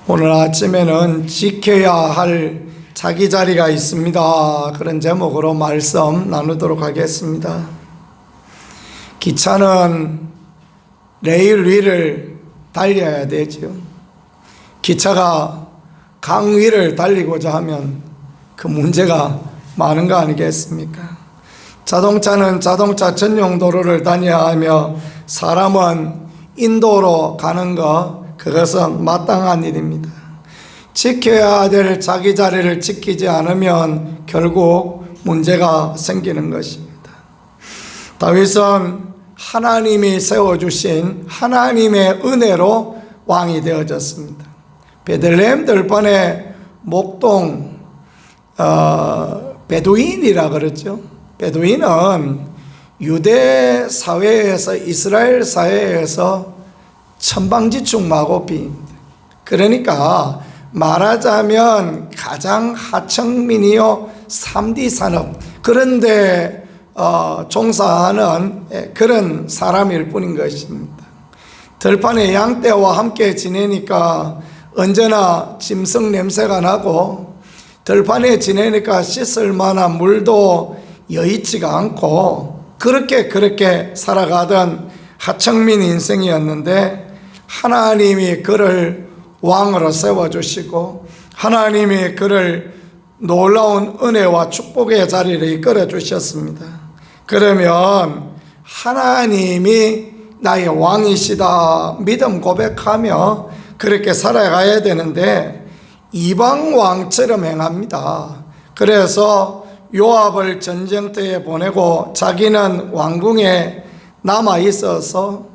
오늘 아침에는 지켜야 할 자기 자리가 있습니다. 그런 제목으로 말씀 나누도록 하겠습니다. 기차는 레일 위를 달려야 되죠. 기차가 강 위를 달리고자 하면 그 문제가 많은 거 아니겠습니까? 자동차는 자동차 전용 도로를 다녀야 하며 사람은 인도로 가는 것, 그것은 마땅한 일입니다. 지켜야 될 자기 자리를 지키지 않으면 결국 문제가 생기는 것입니다. 다윗은 하나님이 세워주신 하나님의 은혜로 왕이 되어졌습니다. 베들레헴 들판에 목동 베두인이라 그러죠. 베두인은 유대 사회에서, 이스라엘 사회에서 천방지축 마고비입니다. 그러니까 말하자면 가장 하층민이요 3D 산업, 그런데 종사하는 그런 사람일 뿐인 것입니다. 들판에 양떼와 함께 지내니까 언제나 짐승 냄새가 나고, 들판에 지내니까 씻을 만한 물도 여의치가 않고, 그렇게 살아가던 하층민 인생이었는데, 하나님이 그를 왕으로 세워주시고 하나님이 그를 놀라운 은혜와 축복의 자리를 이끌어 주셨습니다. 그러면 하나님이 나의 왕이시다 믿음 고백하며 그렇게 살아가야 되는데 이방 왕처럼 행합니다. 그래서 요압을 전쟁터에 보내고 자기는 왕궁에 남아 있어서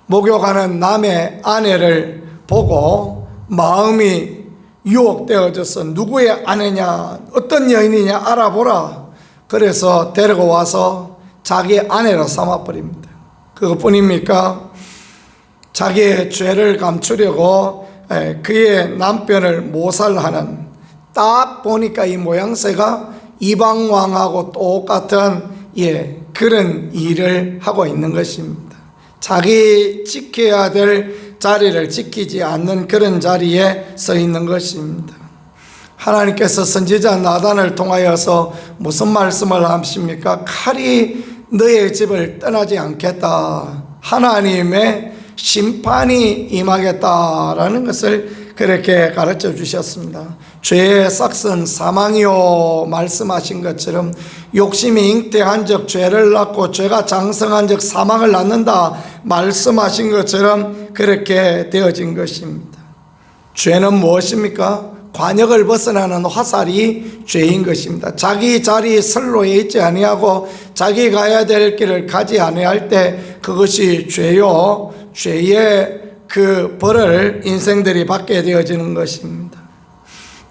목욕하는 남의 아내를 보고 마음이 유혹되어져서 누구의 아내냐, 어떤 여인이냐 알아보라. 그래서 데리고 와서 자기 아내로 삼아버립니다. 그것뿐입니까? 자기의 죄를 감추려고 그의 남편을 모살하는, 딱 보니까 이 모양새가 이방왕하고 똑같은 그런 일을 하고 있는 것입니다. 자기 지켜야 될 자리를 지키지 않는 그런 자리에 서 있는 것입니다. 하나님께서 선지자 나단을 통하여서 무슨 말씀을 하십니까? 칼이 너의 집을 떠나지 않겠다, 하나님의 심판이 임하겠다라는 것을 그렇게 가르쳐 주셨습니다. 죄의 싹은 사망이요 말씀하신 것처럼 욕심이 잉태한 적 죄를 낳고 죄가 장성한 적 사망을 낳는다 말씀하신 것처럼 그렇게 되어진 것입니다. 죄는 무엇입니까? 관역을 벗어나는 화살이 죄인 것입니다. 자기 자리 선로에 있지 아니하고 자기 가야 될 길을 가지 아니할 때 그것이 죄요, 죄의 그 벌을 인생들이 받게 되어지는 것입니다.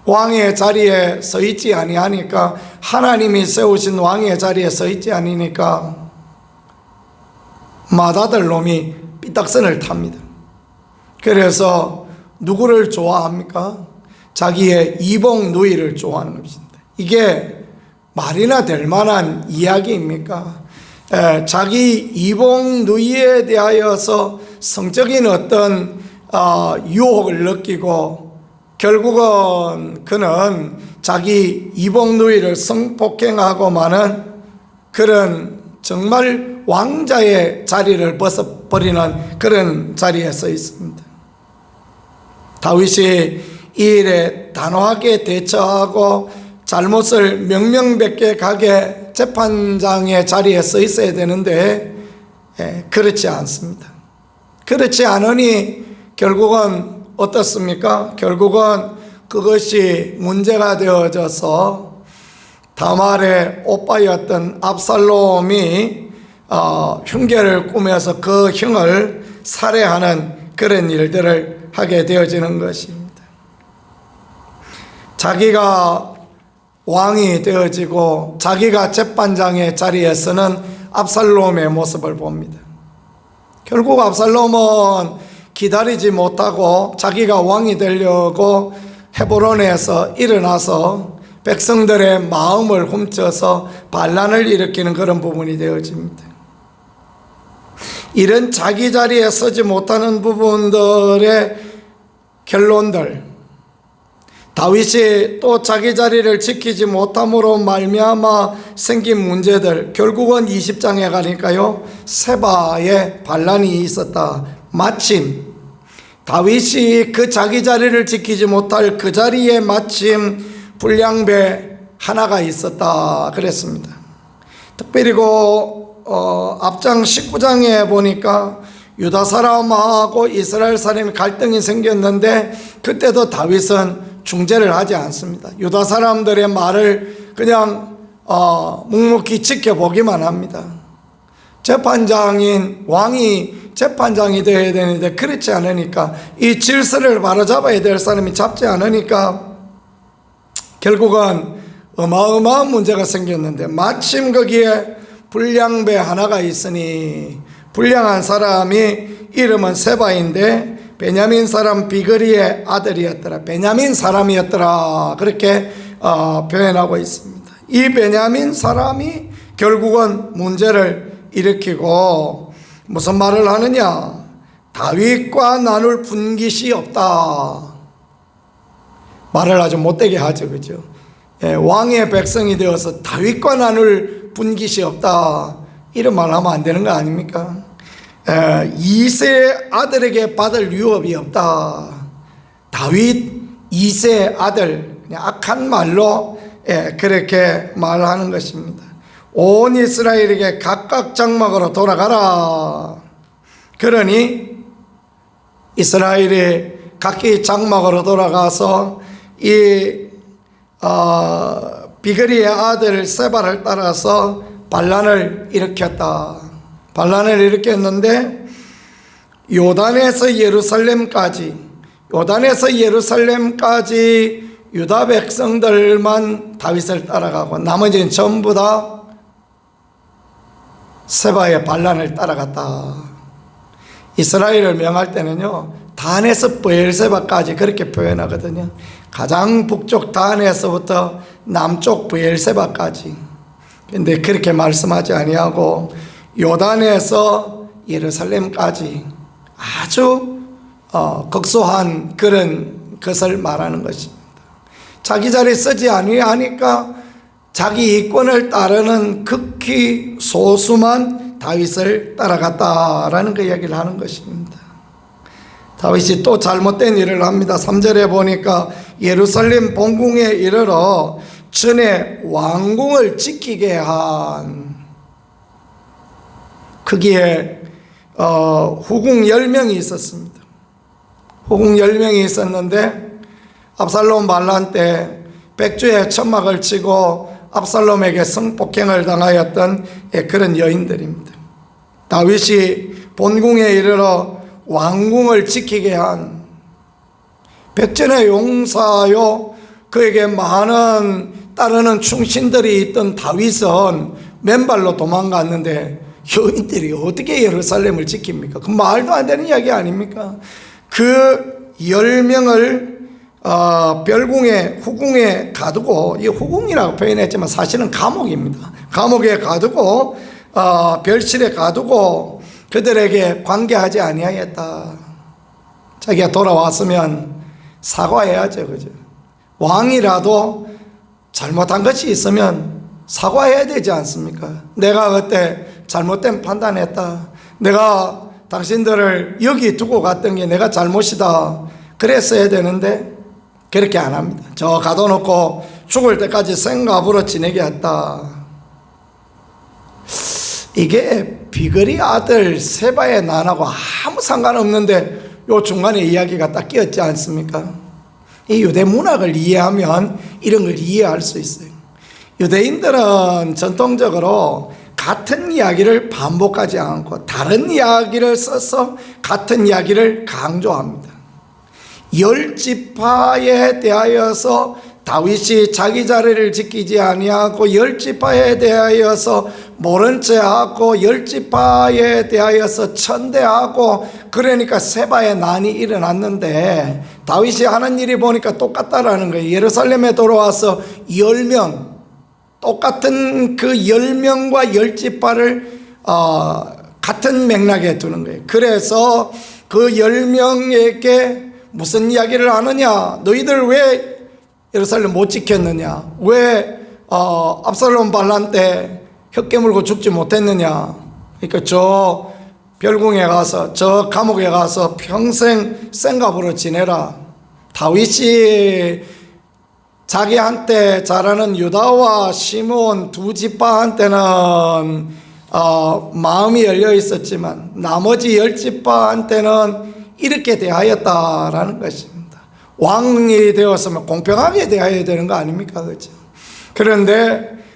왕의 자리에 서 있지 아니하니까, 하나님이 세우신 왕의 자리에 서 있지 아니니까 맏아들 놈이 삐딱선을 탑니다. 그래서 누구를 좋아합니까? 자기의 이복 누이를 좋아하는 것입니다. 이게 말이나 될 만한 이야기입니까? 자기 이복 누이에 대하여서 성적인 어떤 유혹을 느끼고 결국은 그는 자기 이복 누이를 성폭행하고 마는 그런 정말 왕자의 자리를 벗어버리는 그런 자리에 서 있습니다. 다윗이 이 일에 단호하게 대처하고 잘못을 명명백백하게 재판장의 자리에 서 있어야 되는데 그렇지 않습니다. 그렇지 않으니 결국은 어떻습니까? 결국은 그것이 문제가 되어져서 다말의 오빠였던 압살롬이 흉계를 꾸며서 그 형을 살해하는 그런 일들을 하게 되어지는 것입니다. 자기가 왕이 되어지고 자기가 재판장의 자리에서는 압살롬의 모습을 봅니다. 결국 압살롬은 기다리지 못하고 자기가 왕이 되려고 헤브론에서 일어나서 백성들의 마음을 훔쳐서 반란을 일으키는 그런 부분이 되어집니다. 이런 자기 자리에 서지 못하는 부분들의 결론들, 다윗이 또 자기 자리를 지키지 못함으로 말미암아 생긴 문제들, 결국은 20장에 가니까요 세바에 반란이 있었다. 마침 다윗이 그 자기 자리를 지키지 못할 그 자리에 마침 불량배 하나가 있었다 그랬습니다. 특별히 앞장 19장에 보니까 유다 사람하고 이스라엘 사람이 갈등이 생겼는데 그때도 다윗은 중재를 하지 않습니다. 유다 사람들의 말을 그냥 묵묵히 지켜보기만 합니다. 재판장인 왕이 재판장이 되어야 되는데 그렇지 않으니까, 이 질서를 바로잡아야 될 사람이 잡지 않으니까 결국은 어마어마한 문제가 생겼는데, 마침 거기에 불량배 하나가 있으니, 불량한 사람이 이름은 세바인데 베냐민 사람 비그리의 아들이었더라. 베냐민 사람이었더라. 그렇게 표현하고 있습니다. 이 베냐민 사람이 결국은 문제를 일으키고 무슨 말을 하느냐? 다윗과 나눌 분깃이 없다. 말을 아주 못되게 하죠. 그죠? 왕의 백성이 되어서 다윗과 나눌 분깃이 없다. 이런 말 하면 안 되는 거 아닙니까? 이세 아들에게 받을 유업이 없다. 다윗 이세 아들, 그냥 악한 말로 그렇게 말하는 것입니다. 온 이스라엘에게 각각 장막으로 돌아가라. 그러니 이스라엘이 각기 장막으로 돌아가서 이 비그리의 아들 세바를 따라서 반란을 일으켰다. 반란을 일으켰는데 요단에서 예루살렘까지 유다 백성들만 다윗을 따라가고 나머지는 전부 다 세바의 반란을 따라갔다. 이스라엘을 명할 때는요 단에서 브엘세바까지 그렇게 표현하거든요. 가장 북쪽 단에서부터 남쪽 브엘세바까지. 근데 그렇게 말씀하지 아니하고 요단에서 예루살렘까지 아주 극소한 그런 것을 말하는 것입니다. 자기 자리 쓰지 아니하니까 자기 이권을 따르는 극히 소수만 다윗을 따라갔다라는 그 이야기를 하는 것입니다. 다윗이 또 잘못된 일을 합니다. 3절에 보니까 예루살렘 본궁에 이르러 전에 왕궁을 지키게 한, 거기에 후궁 10명이 있었습니다. 후궁 10명이 있었는데 압살롬 반란 때 백주에 천막을 치고 압살롬에게 성폭행을 당하였던 그런 여인들입니다. 다윗이 본궁에 이르러 왕궁을 지키게 한 백전의 용사요, 그에게 많은 따르는 충신들이 있던 다윗은 맨발로 도망갔는데 여인들이 어떻게 예루살렘을 지킵니까? 그 말도 안 되는 이야기 아닙니까? 그 10명을 별궁에, 후궁에 가두고, 이 후궁이라고 표현했지만 사실은 감옥입니다. 감옥에 가두고 별실에 가두고 그들에게 관계하지 아니하였다. 자기가 돌아왔으면 사과해야죠. 그죠? 왕이라도 잘못한 것이 있으면 사과해야 되지 않습니까? 내가 그때 잘못된 판단했다. 내가 당신들을 여기 두고 갔던 게 내가 잘못이다. 그랬어야 되는데 그렇게 안 합니다. 저 가둬놓고 죽을 때까지 생갑으로 지내게 했다. 이게 비그리 아들 세바의 난하고 아무 상관없는데 요 중간에 이야기가 딱 끼었지 않습니까? 이 유대 문학을 이해하면 이런 걸 이해할 수 있어요. 유대인들은 전통적으로 같은 이야기를 반복하지 않고 다른 이야기를 써서 같은 이야기를 강조합니다. 10지파에 대하여서 다윗이 자기 자리를 지키지 아니하고 10지파에 대하여서 모른 체하고 10지파에 대하여서 천대하고, 그러니까 세바의 난이 일어났는데 다윗이 하는 일이 보니까 똑같다라는 거예요. 예루살렘에 돌아와서 10명, 똑같은 그 10명과 10지파를 같은 맥락에 두는 거예요. 그래서 그 10명에게 무슨 이야기를 하느냐? 너희들 왜 예루살렘 못 지켰느냐? 왜 압살롬 반란 때 혀 깨물고 죽지 못했느냐? 그러니까 저 별궁에 가서, 저 감옥에 가서 평생 생갑으로 지내라. 다윗이 자기한테 잘하는 유다와 시므온 두 지파한테는 마음이 열려 있었지만 나머지 10지파한테는 이렇게 대하였다라는 것입니다. 왕이 되었으면 공평하게 대해야 되는 거 아닙니까? 그렇죠?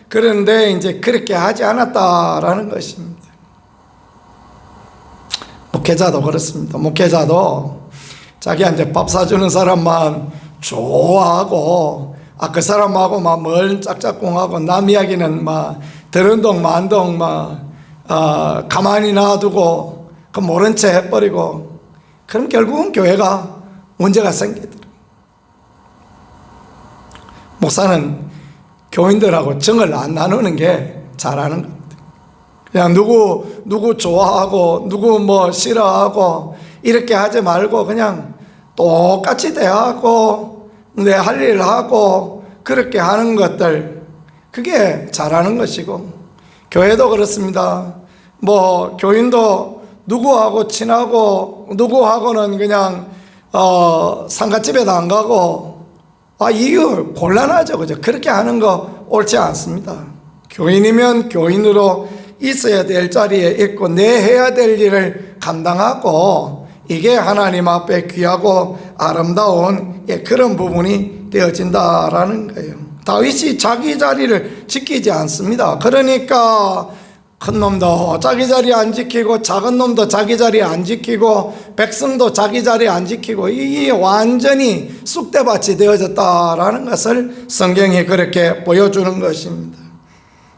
그런데 이제 그렇게 하지 않았다라는 것입니다. 목회자도 그렇습니다. 목회자도 자기한테 밥 사주는 사람만 좋아하고, 그 사람하고 막 뭘 짝짝꿍하고, 남 이야기는 막 들은동 만동 가만히 놔두고 그 모른 채 해버리고, 그럼 결국은 교회가 문제가 생기더라고요. 목사는 교인들하고 정을 안 나누는 게 잘하는 겁니다. 그냥 누구 좋아하고 누구 뭐 싫어하고 이렇게 하지 말고 그냥 똑같이 대하고 내 할 일 하고 그렇게 하는 것들, 그게 잘하는 것이고, 교회도 그렇습니다. 뭐 교인도 누구하고 친하고 누구하고는 그냥 상가집에도 안 가고, 이거 곤란하죠. 그죠? 그렇게 하는 거 옳지 않습니다. 교인이면 교인으로 있어야 될 자리에 있고 내 해야 될 일을 감당하고, 이게 하나님 앞에 귀하고 아름다운 그런 부분이 되어진다라는 거예요. 다윗이 자기 자리를 지키지 않습니다. 그러니까 큰 놈도 자기 자리 안 지키고 작은 놈도 자기 자리 안 지키고 백성도 자기 자리 안 지키고, 이게 완전히 쑥대밭이 되어졌다라는 것을 성경이 그렇게 보여주는 것입니다.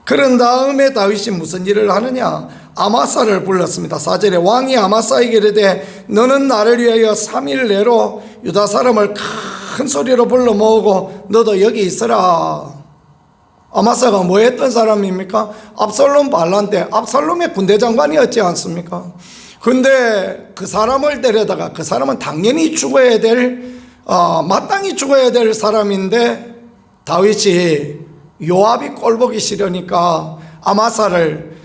그런 다음에 다윗이 무슨 일을 하느냐? 아마사를 불렀습니다. 4절에 왕이 아마사에게 이르되 너는 나를 위하여 3일 내로 유다 사람을 큰 소리로 불러 모으고 너도 여기 있으라. 아마사가 뭐 했던 사람입니까? 압살롬 반란 때 압살롬의 군대 장관이었지 않습니까? 근데 그 사람을 데려다가, 그 사람은 당연히 죽어야 될, 마땅히 죽어야 될 사람인데, 다윗이 요압이 꼴보기 싫으니까 아마사를,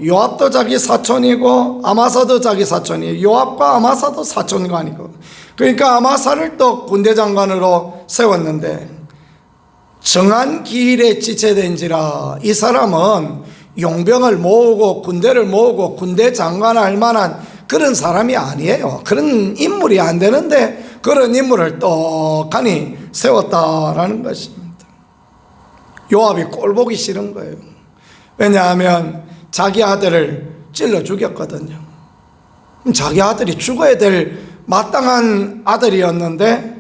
요압도 자기 사촌이고 아마사도 자기 사촌이에요. 요압과 아마사도 사촌관이고, 그러니까 아마사를 또 군대 장관으로 세웠는데, 정한 기일에 지체된지라 이 사람은 용병을 모으고 군대를 모으고 군대 장관할 만한 그런 사람이 아니에요. 그런 인물이 안 되는데 그런 인물을 떡하니 세웠다라는 것입니다. 요압이 꼴보기 싫은 거예요. 왜냐하면 자기 아들을 찔러 죽였거든요. 자기 아들이 죽어야 될 마땅한 아들이었는데,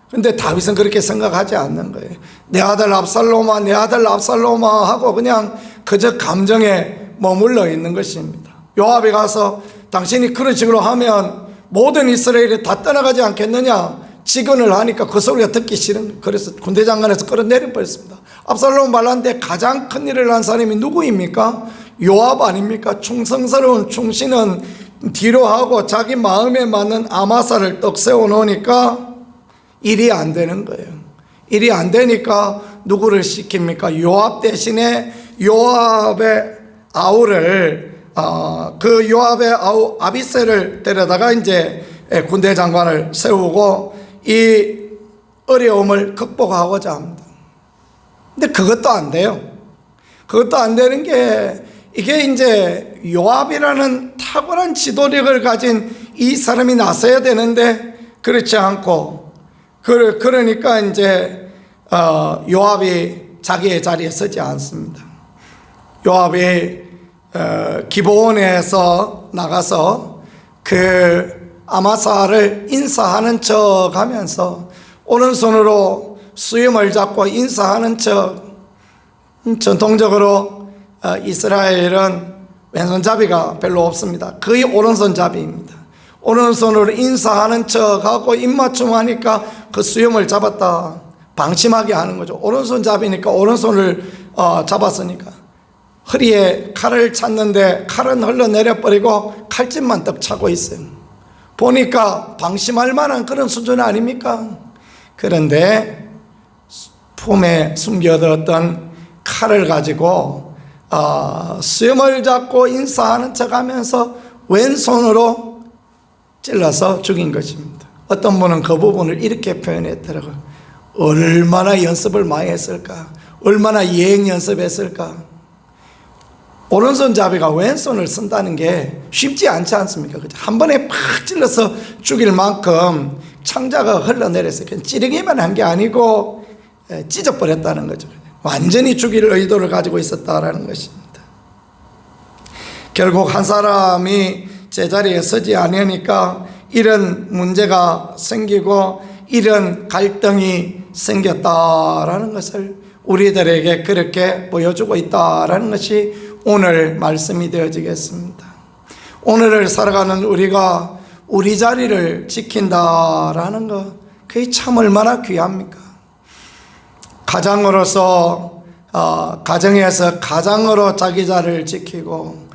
근데 다윗은 그렇게 생각하지 않는 거예요. 내 아들 압살롬아, 내 아들 압살롬아 하고 그냥 그저 감정에 머물러 있는 것입니다. 요압이 가서 당신이 그런 식으로 하면 모든 이스라엘이 다 떠나가지 않겠느냐 직언을 하니까 그 소리가 듣기 싫은, 그래서 군대 장관에서 끌어내려 버렸습니다. 압살롬 반란 때 가장 큰 일을 한 사람이 누구입니까? 요압 아닙니까? 충성스러운 충신은 뒤로 하고 자기 마음에 맞는 아마사를 떡 세워놓으니까 일이 안 되는 거예요. 일이 안 되니까 누구를 시킵니까? 요압 대신에 요압의 아우를, 그 요압의 아우 아비새를 데려다가 이제 군대 장관을 세우고 이 어려움을 극복하고자 합니다. 근데 그것도 안 돼요. 그것도 안 되는 게, 이게 이제 요압이라는 탁월한 지도력을 가진 이 사람이 나서야 되는데 그렇지 않고, 그러니까 이제 요압이 자기의 자리에 서지 않습니다. 요압이 기브온에서 나가서 그 아마사를 인사하는 척 하면서 오른손으로 수염을 잡고 인사하는 척, 전통적으로 이스라엘은 왼손잡이가 별로 없습니다. 거의 오른손잡이입니다. 오른손으로 인사하는 척하고 입맞춤하니까 그 수염을 잡았다 방심하게 하는 거죠. 오른손잡이니까 오른손을 잡았으니까 허리에 칼을 찼는데 칼은 흘러내려버리고 칼집만 떡 차고 있어요. 보니까 방심할 만한 그런 수준 아닙니까? 그런데 품에 숨겨뒀던 칼을 가지고 수염을 잡고 인사하는 척하면서 왼손으로 찔러서 죽인 것입니다. 어떤 분은 그 부분을 이렇게 표현했더라고요. 얼마나 연습을 많이 했을까? 얼마나 예행 연습했을까? 오른손잡이가 왼손을 쓴다는 게 쉽지 않지 않습니까? 한 번에 팍 찔러서 죽일 만큼 창자가 흘러내려서 그냥 찌르기만 한 게 아니고 찢어버렸다는 거죠. 완전히 죽일 의도를 가지고 있었다라는 것입니다. 결국 한 사람이 제자리에 서지 않으니까 이런 문제가 생기고 이런 갈등이 생겼다라는 것을 우리들에게 그렇게 보여주고 있다라는 것이 오늘 말씀이 되어지겠습니다. 오늘을 살아가는 우리가 우리 자리를 지킨다라는 것, 그게 참 얼마나 귀합니까? 가장으로서 가정에서 가장으로 자기 자리를 지키고,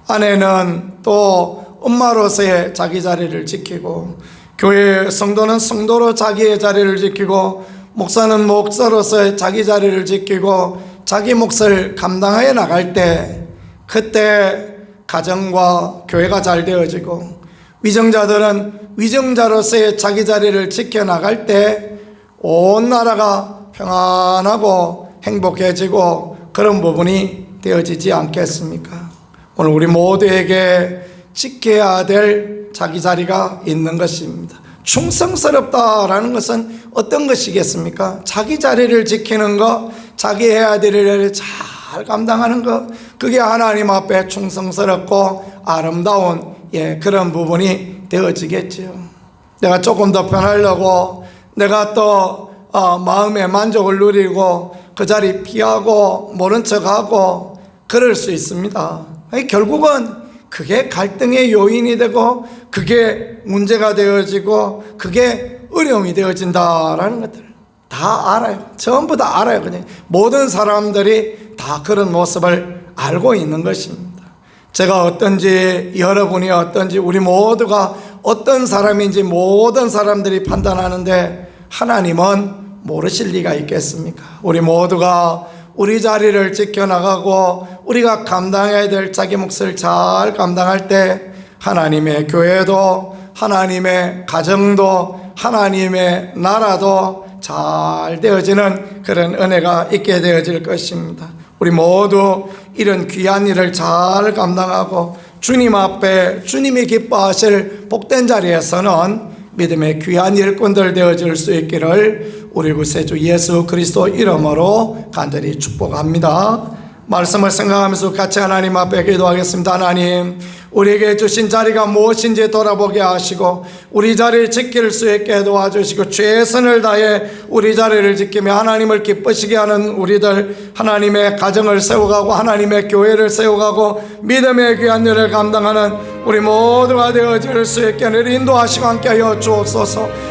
아내는 또 엄마로서의 자기 자리를 지키고, 교회 성도는 성도로 자기의 자리를 지키고, 목사는 목사로서의 자기 자리를 지키고 자기 몫을 감당해 나갈 때, 그때 가정과 교회가 잘 되어지고, 위정자들은 위정자로서의 자기 자리를 지켜나갈 때 온 나라가 평안하고 행복해지고 그런 부분이 되어지지 않겠습니까? 오늘 우리 모두에게 지켜야 될 자기 자리가 있는 것입니다. 충성스럽다라는 것은 어떤 것이겠습니까? 자기 자리를 지키는 것, 자기 해야 될 일을 잘 감당하는 것, 그게 하나님 앞에 충성스럽고 아름다운 그런 부분이 되어지겠지요. 내가 조금 더 편하려고 내가 또 마음의 만족을 누리고 그 자리 피하고 모른 척하고 그럴 수 있습니다. 결국은 그게 갈등의 요인이 되고 그게 문제가 되어지고 그게 어려움이 되어진다라는 것들 다 알아요. 전부 다 알아요. 그냥 모든 사람들이 다 그런 모습을 알고 있는 것입니다. 제가 어떤지, 여러분이 어떤지, 우리 모두가 어떤 사람인지 모든 사람들이 판단하는데 하나님은 모르실 리가 있겠습니까? 우리 모두가 우리 자리를 지켜나가고 우리가 감당해야 될 자기 몫을 잘 감당할 때 하나님의 교회도, 하나님의 가정도, 하나님의 나라도 잘 되어지는 그런 은혜가 있게 되어질 것입니다. 우리 모두 이런 귀한 일을 잘 감당하고 주님 앞에 주님이 기뻐하실 복된 자리에서는 믿음의 귀한 일꾼들 되어질 수 있기를 우리 구세주 예수 그리스도 이름으로 간절히 축복합니다. 말씀을 생각하면서 같이 하나님 앞에 기도하겠습니다. 하나님, 우리에게 주신 자리가 무엇인지 돌아보게 하시고 우리 자리를 지킬 수 있게 도와주시고 최선을 다해 우리 자리를 지키며 하나님을 기쁘시게 하는 우리들, 하나님의 가정을 세워가고 하나님의 교회를 세워가고 믿음의 귀한 일을 감당하는 우리 모두가 되어질 수 있게 인도하시고 함께하여 주옵소서.